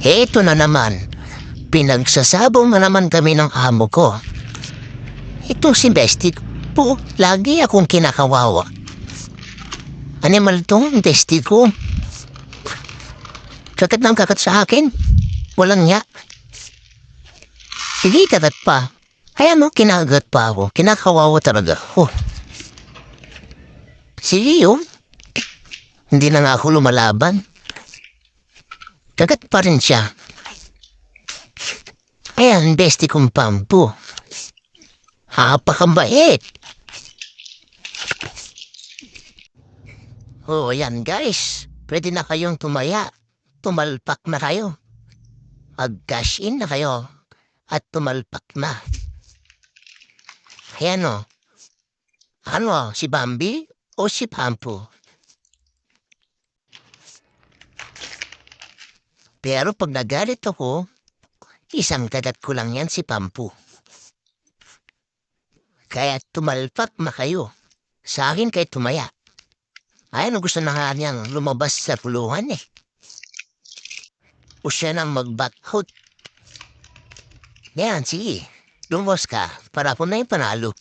Heto na naman, pinagsasabong na naman kami ng amo ko. Ito si Bestie po, lagi akong kinakawawa. Animal tong Bestie ko. Kakat ng kakat sa akin. Walang nga. Sige, kakat pa. Kaya mo, kinagat pa ako. Kinakawawa talaga. Oh. Sige yun. Hindi na nga ako lumalaban. Kagat pa rin siya. Ayan, Bestie kong Pampu. Napakabait. Oh, yan guys. Pwede na kayong tumaya. Tumalpak na kayo. Mag-cash in na kayo. At tumalpak na. Ayan o. Ano, si Bambi o si Pampu? Pero pag nagalit ako, isang kagat ko lang yan si Pampu. Kaya tumalpak na kayo. Sa akin kayo tumaya. Ayan, gusto na nga niyang lumabas sa puluhan eh. O siya nang mag-backout. Yan, sige. Lumabas ka para ako na yung panalo.